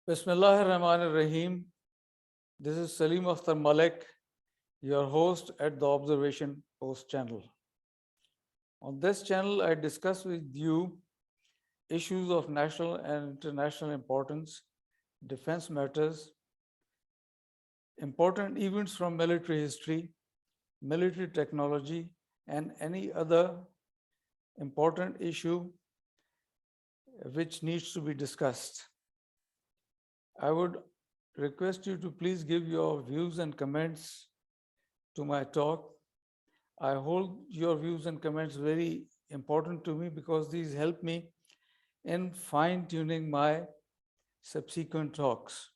Bismillah ar-Rahman ar-Rahim. This is Salim Akhtar Malik, your host at the Observation Post channel. On this channel, I discuss with you issues of national and international importance, defense matters, important events from military history, military technology, and any other important issue which needs to be discussed. I would request you to please give your views and comments to my talk. I hold your views and comments very important to me because these help me in fine-tuning my subsequent talks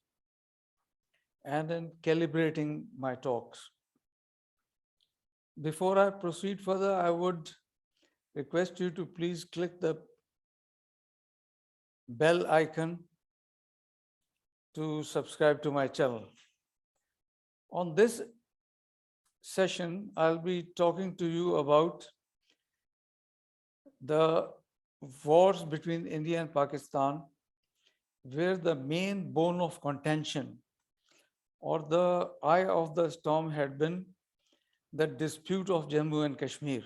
and in calibrating my talks. Before I proceed further, I would request you to please click the bell icon to subscribe to my channel. On this session, I'll be talking to you about the wars between India and Pakistan, where the main bone of contention or the eye of the storm had been the dispute of Jammu and Kashmir.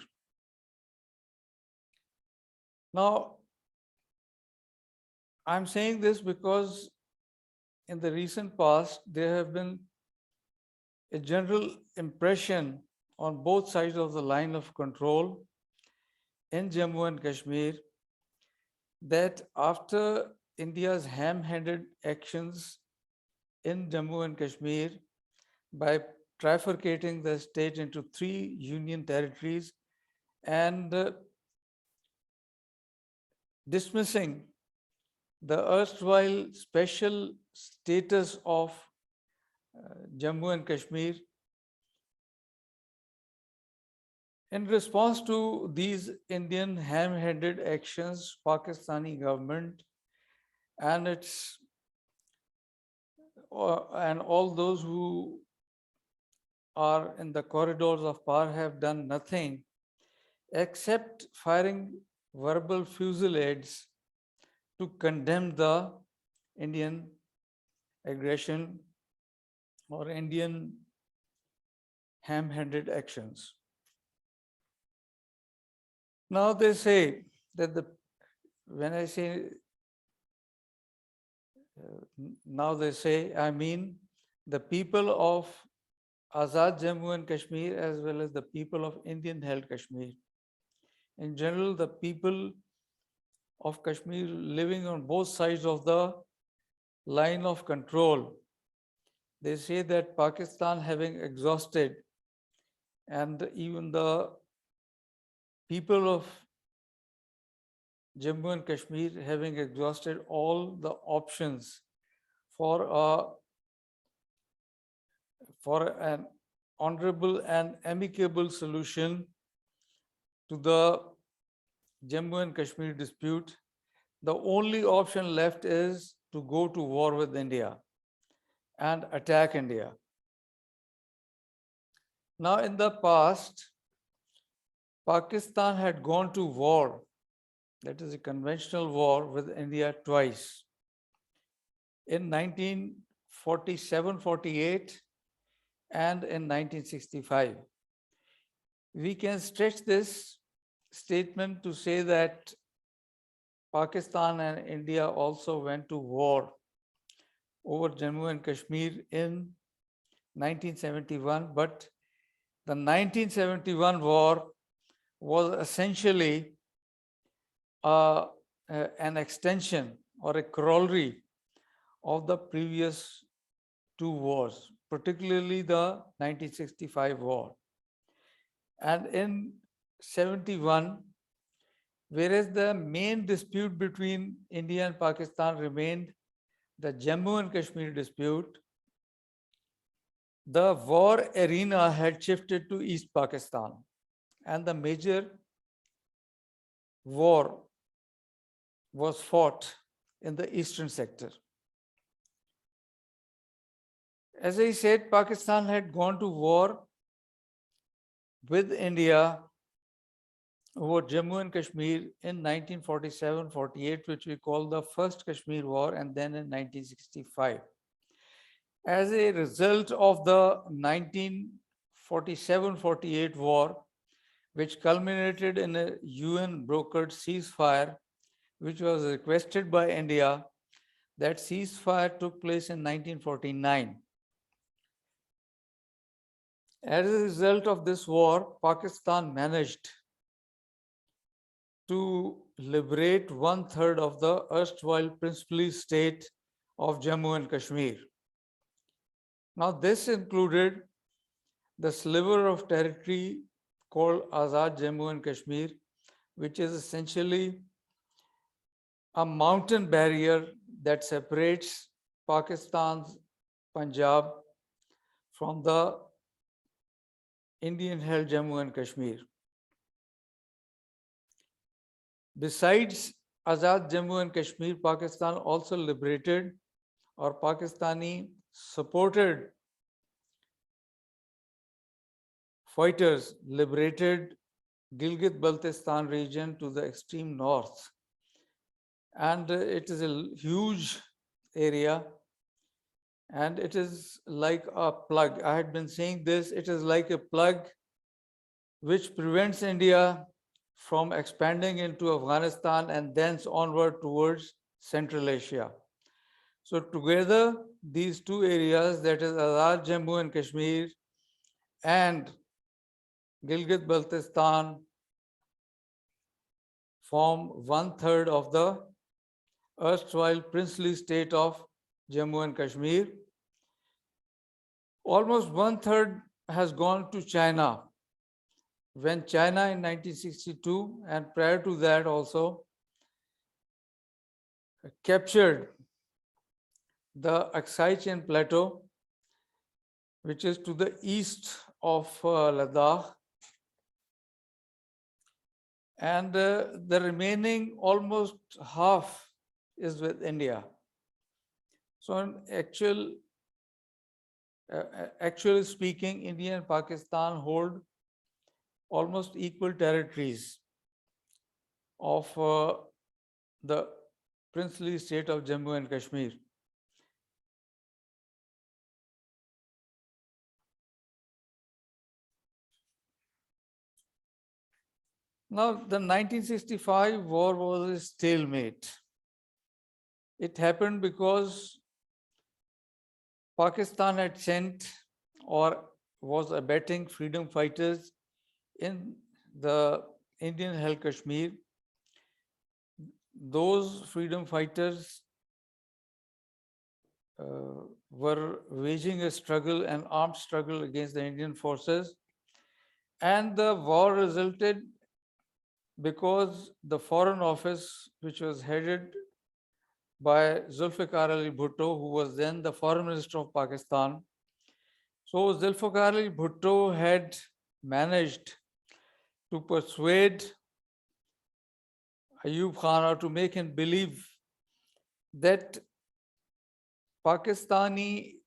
Now, I'm saying this because in the recent past, there have been a general impression on both sides of the line of control in Jammu and Kashmir that after India's ham-handed actions in Jammu and Kashmir by trifurcating the state into 3 union territories and dismissing the erstwhile special status of Jammu and Kashmir. In response to these Indian ham-handed actions, Pakistani government and and all those who are in the corridors of power have done nothing except firing verbal fusillades to condemn the Indian aggression or Indian ham-handed actions. Now they say that when I say, now they say, I mean the people of Azad Jammu and Kashmir as well as the people of Indian held Kashmir. In general, the people of Kashmir living on both sides of the line of control. They say that Pakistan having exhausted and even the people of Jammu and Kashmir having exhausted all the options for an honorable and amicable solution to the Jammu and Kashmir dispute, the only option left is to go to war with India and attack India. Now, in the past, Pakistan had gone to war, that is a conventional war with India twice. In 1947-48 and in 1965. We can stretch this statement to say that Pakistan and India also went to war over Jammu and Kashmir in 1971, but the 1971 war was essentially an extension or a corollary of the previous 2 wars, particularly the 1965 war. And in 71, whereas the main dispute between India and Pakistan remained the Jammu and Kashmir dispute, the war arena had shifted to East Pakistan, and the major war was fought in the eastern sector. As I said, Pakistan had gone to war with India over Jammu and Kashmir in 1947-48, which we call the First Kashmir War, and then in 1965. As a result of the 1947-48 war, which culminated in a UN brokered ceasefire, which was requested by India, that ceasefire took place in 1949. As a result of this war, Pakistan managed to liberate 1/3 of the erstwhile princely state of Jammu and Kashmir. Now, this included the sliver of territory called Azad Jammu and Kashmir, which is essentially a mountain barrier that separates Pakistan's Punjab from the Indian held Jammu and Kashmir. Besides Azad Jammu and Kashmir, Pakistan also liberated, or Pakistani supported fighters liberated Gilgit-Baltistan region to the extreme north. And it is a huge area, and it is like a plug. I had been saying this, it is like a plug which prevents India from expanding into Afghanistan and thence onward towards Central Asia. So together, these two areas, that is Azad Jammu and Kashmir and Gilgit-Baltistan, form 1/3 of the erstwhile princely state of Jammu and Kashmir. Almost 1/3 has gone to China. When China in 1962 and prior to that also captured the Aksai Chin Plateau, which is to the east of Ladakh, and the remaining almost half is with India. So in actually speaking, India and Pakistan hold almost equal territories of the princely state of Jammu and Kashmir. Now, the 1965 war was a stalemate. It happened because Pakistan had sent or was abetting freedom fighters in the Indian held Kashmir. Those freedom fighters were waging a struggle, an armed struggle against the Indian forces. And the war resulted because the Foreign Office, which was headed by Zulfikar Ali Bhutto, who was then the Foreign Minister of Pakistan. So Zulfikar Ali Bhutto had managed to persuade Ayub Khan, or to make him believe that Pakistani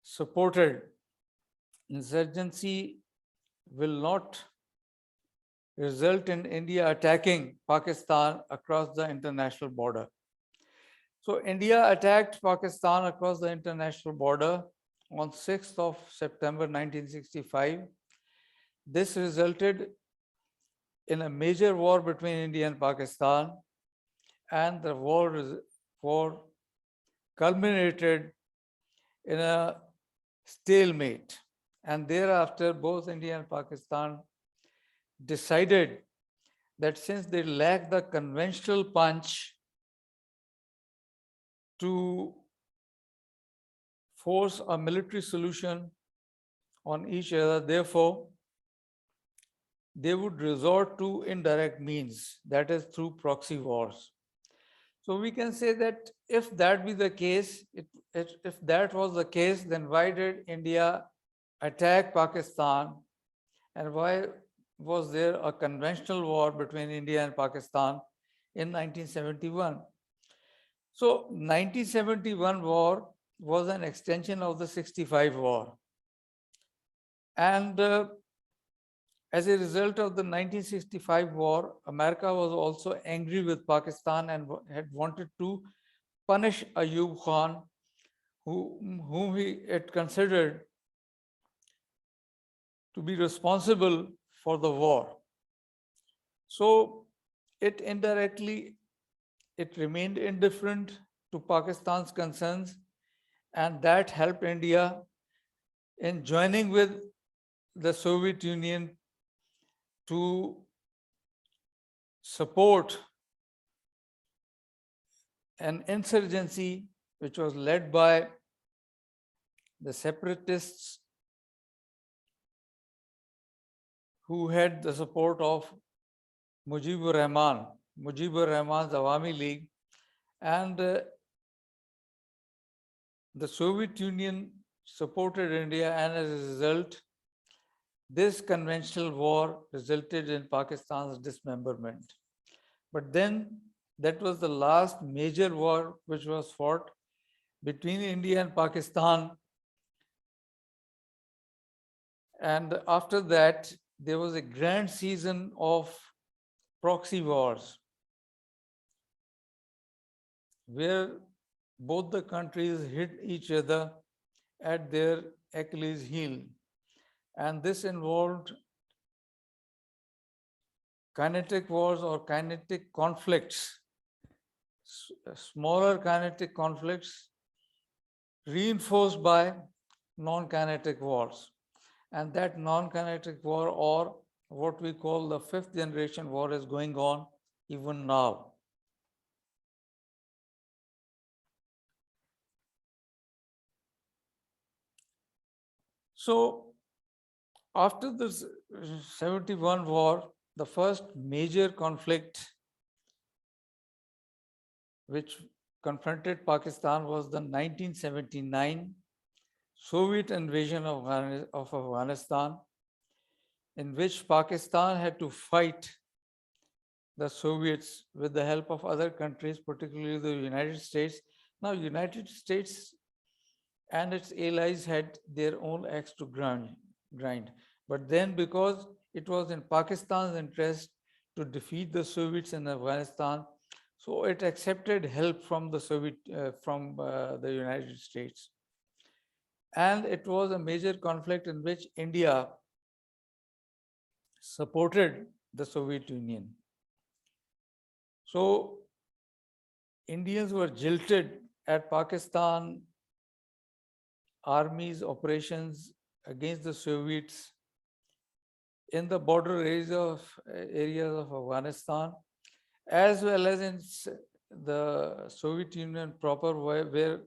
supported insurgency will not result in India attacking Pakistan across the international border. So India attacked Pakistan across the international border on 6th of September 1965. This resulted in a major war between India and Pakistan, and the war culminated in a stalemate. And thereafter, both India and Pakistan decided that since they lacked the conventional punch to force a military solution on each other, therefore, they would resort to indirect means, that is through proxy wars. So we can say that if that be the case, if that was the case, then why did India attack Pakistan, and why was there a conventional war between India and Pakistan in 1971? So 1971 war was an extension of the 65 war. And As a result of the 1965 war, America was also angry with Pakistan and had wanted to punish Ayub Khan, whom he had considered to be responsible for the war. So it indirectly, it remained indifferent to Pakistan's concerns, and that helped India in joining with the Soviet Union to support an insurgency which was led by the separatists who had the support of Mujibur Rahman, Mujibur Rahman's Awami League, and the Soviet Union supported India, and as a result, this conventional war resulted in Pakistan's dismemberment. But then that was the last major war which was fought between India and Pakistan. And after that, there was a grand season of proxy wars where both the countries hit each other at their Achilles heel. And this involved kinetic wars or kinetic conflicts, smaller kinetic conflicts reinforced by non-kinetic wars. And that non-kinetic war, or what we call the fifth generation war, is going on even now. So after this 71 war, the first major conflict which confronted Pakistan was the 1979 Soviet invasion of Afghanistan, in which Pakistan had to fight the Soviets with the help of other countries, particularly the United States. Now, United States and its allies had their own axe to grind. But then, because it was in Pakistan's interest to defeat the Soviets in Afghanistan, so it accepted help from the the United States. And it was a major conflict in which India supported the Soviet Union. So Indians were jilted at Pakistan Army's operations against the Soviets in the border areas of Afghanistan, as well as in the Soviet Union proper, where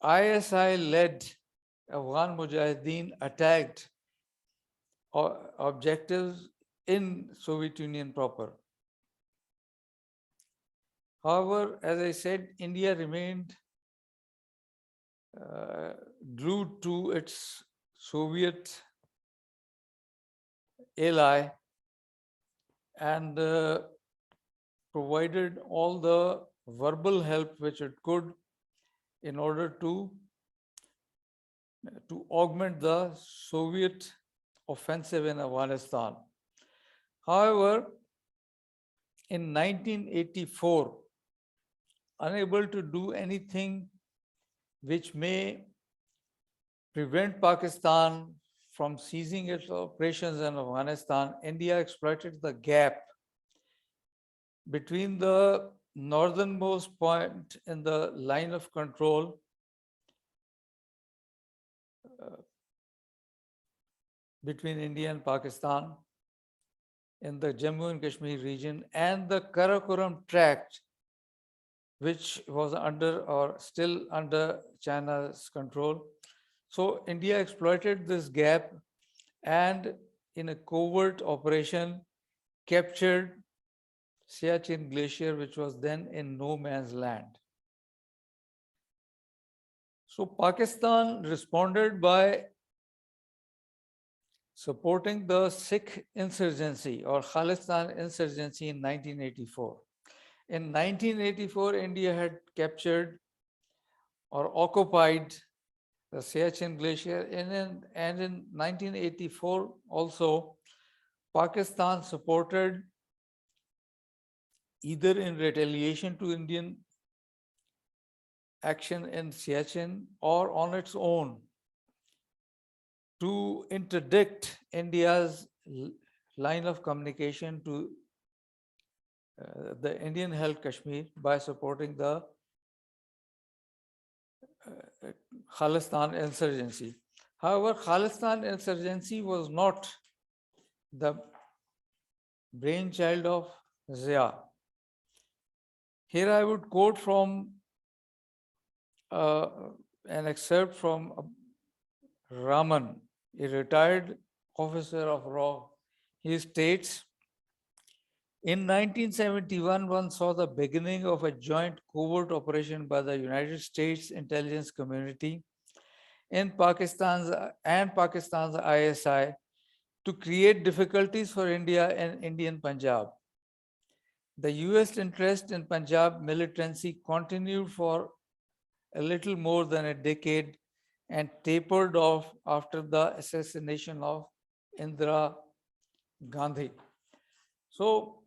ISI-led Afghan Mujahideen attacked objectives in Soviet Union proper. However, as I said, India remained glued to its Soviet ally and provided all the verbal help which it could in order to augment the Soviet offensive in Afghanistan. However, in 1984, unable to do anything which may prevent Pakistan from ceasing its operations in Afghanistan, India exploited the gap between the northernmost point in the line of control between India and Pakistan in the Jammu and Kashmir region, and the Karakoram Tract, which was under or still under China's control. So India exploited this gap and in a covert operation captured Siachen Glacier, which was then in no man's land. So Pakistan responded by supporting the Sikh insurgency or Khalistan insurgency in 1984. In 1984, India had captured or occupied the Siachen Glacier, and in 1984 also, Pakistan supported either in retaliation to Indian action in Siachen or on its own to interdict India's line of communication to the Indian held Kashmir by supporting the Khalistan insurgency. However, Khalistan insurgency was not the brainchild of Zia. Here I would quote from uh, an excerpt from Raman, a retired officer of RAW. He states, in 1971, one saw the beginning of a joint covert operation by the United States intelligence community in Pakistan's ISI to create difficulties for India and Indian Punjab. The US interest in Punjab militancy continued for a little more than a decade and tapered off after the assassination of Indira Gandhi. So,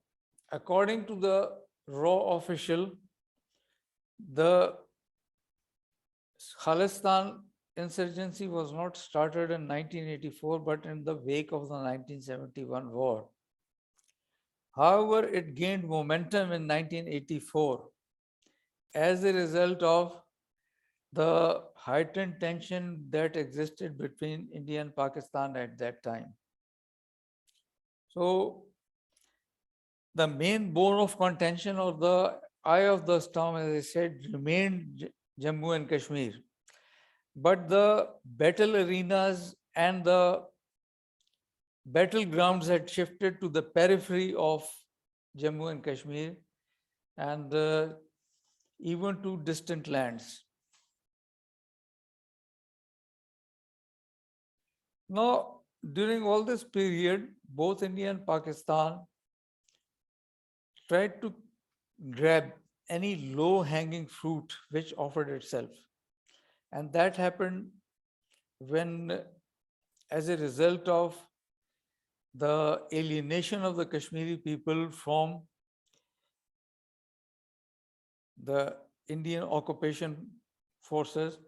according to the raw official, the Khalistan insurgency was not started in 1984, but in the wake of the 1971 war. However, it gained momentum in 1984 as a result of the heightened tension that existed between India and Pakistan at that time. So, the main bone of contention or the eye of the storm, as I said, remained Jammu and Kashmir. But the battle arenas and the battlegrounds had shifted to the periphery of Jammu and Kashmir and even to distant lands. Now, during all this period, both India and Pakistan tried to grab any low-hanging fruit which offered itself. And that happened when, as a result of the alienation of the Kashmiri people from the Indian occupation forces,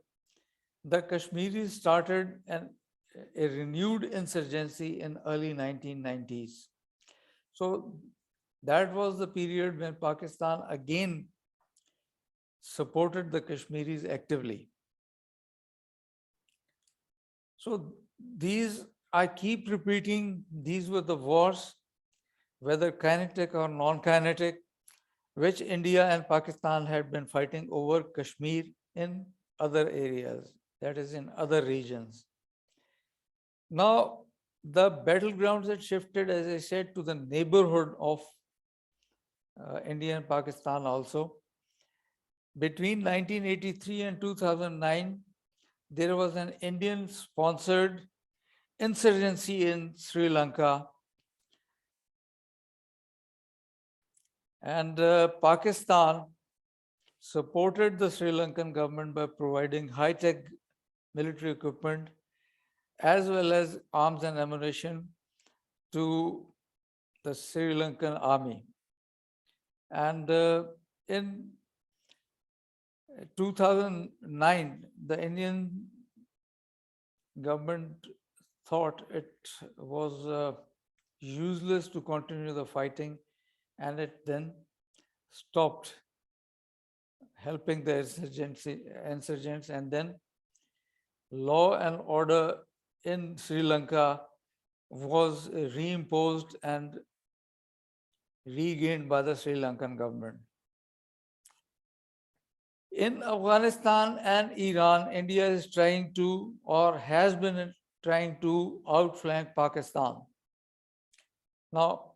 the Kashmiris started a renewed insurgency in early 1990s. So that was the period when Pakistan again supported the Kashmiris actively. So these, I keep repeating, these were the wars, whether kinetic or non-kinetic, which India and Pakistan had been fighting over Kashmir in other areas, that is in other regions. Now, the battlegrounds had shifted, as I said, to the neighborhood of India and Pakistan also. Between 1983 and 2009, there was an Indian-sponsored insurgency in Sri Lanka. And Pakistan supported the Sri Lankan government by providing high-tech military equipment as well as arms and ammunition to the Sri Lankan army. And in 2009, the Indian government thought it was useless to continue the fighting, and it then stopped helping the insurgents, and then law and order in Sri Lanka was reimposed and regained by the Sri Lankan government. In Afghanistan and Iran, India is trying to, or has been trying to, outflank Pakistan. Now,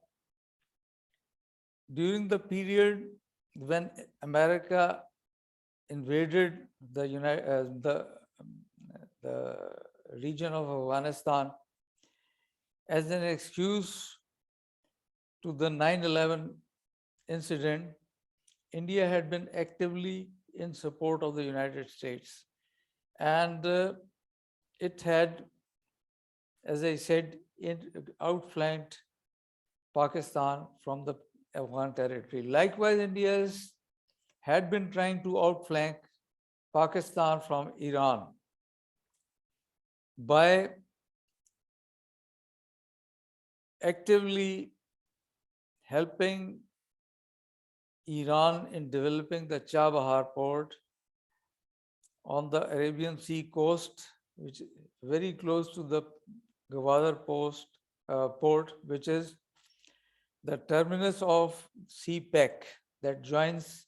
during the period when America invaded the region of Afghanistan as an excuse to the 9/11 incident, India had been actively in support of the United States. And it had, as I said, outflanked Pakistan from the Afghan territory. Likewise, India had been trying to outflank Pakistan from Iran by actively helping Iran in developing the Chabahar port on the Arabian Sea coast, which is very close to the Gwadar port, which is the terminus of CPEC that joins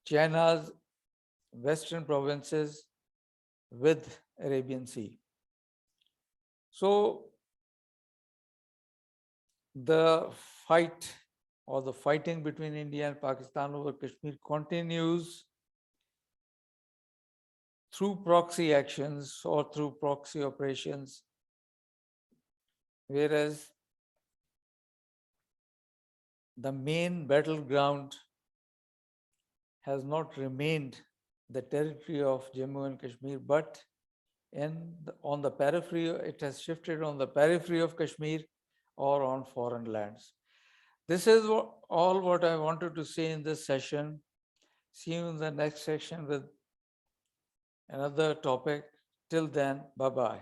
China's western provinces with Arabian Sea. So the fight or the fighting between India and Pakistan over Kashmir continues through proxy actions or through proxy operations, whereas the main battleground has not remained the territory of Jammu and Kashmir, but on the periphery, it has shifted on the periphery of Kashmir or on foreign lands. This is all what I wanted to say in this session. See you in the next session with another topic. Till then, bye-bye.